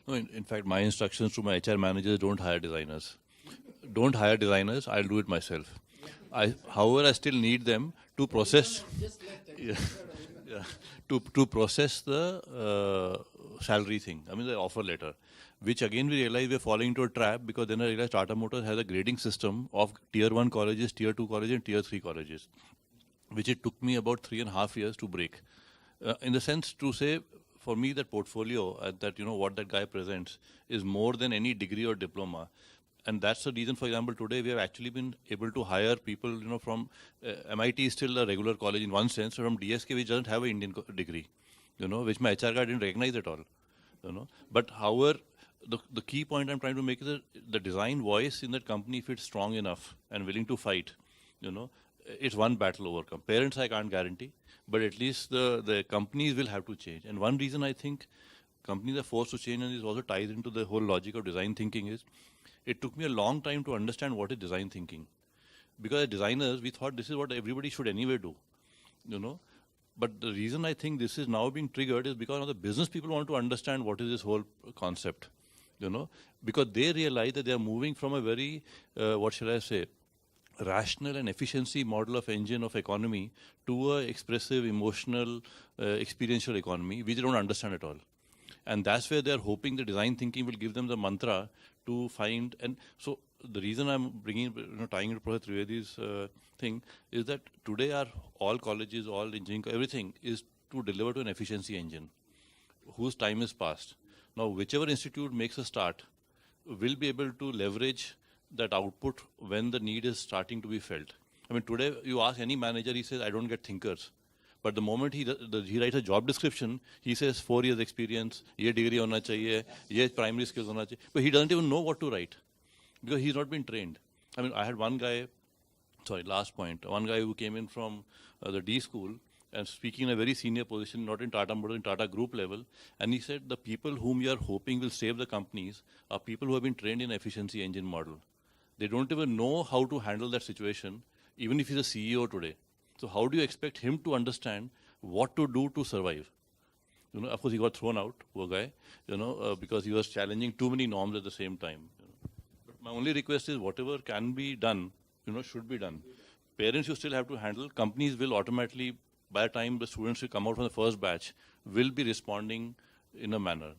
No, in fact, my instructions to my HR managers: don't hire designers. Don't hire designers. I'll do it myself. However, I still need them to process. Yeah, yeah, to process the salary thing. I mean, the offer letter, which again we realize we're falling into a trap, because then I realized Tata Motors has a grading system of tier 1 colleges, tier 2 colleges, and tier 3 colleges, which it took me about 3.5 years to break. In the sense to say, for me, that portfolio, that what that guy presents is more than any degree or diploma. And that's the reason, for example, today we have actually been able to hire people, from MIT is still a regular college in one sense, from DSK, which doesn't have an Indian degree, which my HR guy didn't recognize at all. But however, the key point I'm trying to make is that the design voice in that company, if it's strong enough and willing to fight, it's one battle to overcome. Parents, I can't guarantee, but at least the companies will have to change. And one reason I think companies are forced to change, and this also ties into the whole logic of design thinking, is it took me a long time to understand what is design thinking. Because as designers, we thought this is what everybody should anyway do. But the reason I think this is now being triggered is because now the business people want to understand what is this whole concept, because they realize that they are moving from a very, what shall I say, rational and efficiency model of engine of economy to a expressive, emotional, experiential economy, which they don't understand at all. And that's where they're hoping the design thinking will give them the mantra to find. And so the reason I'm bringing, tying into Professor Trivedi's thing is that today all colleges, all engineering, everything is to deliver to an efficiency engine whose time is past. Now, whichever institute makes a start will be able to leverage that output when the need is starting to be felt. I mean, today you ask any manager, he says, I don't get thinkers. But the moment he writes a job description, he says 4 years experience, ye degree hona chahiye, ye primary skills hona chahiye. But he doesn't even know what to write because he's not been trained. I mean, I had one guy, last point, one guy who came in from the D school and speaking in a very senior position, not in Tata Motors, in Tata Group level. And he said, the people whom you are hoping will save the companies are people who have been trained in efficiency engine model. They don't even know how to handle that situation, even if he's a CEO today. So how do you expect him to understand what to do to survive? Of course, he got thrown out, poor guy, because he was challenging too many norms at the same time. But my only request is whatever can be done, should be done. Parents, you still have to handle. Companies will automatically, by the time the students will come out from the first batch, will be responding in a manner,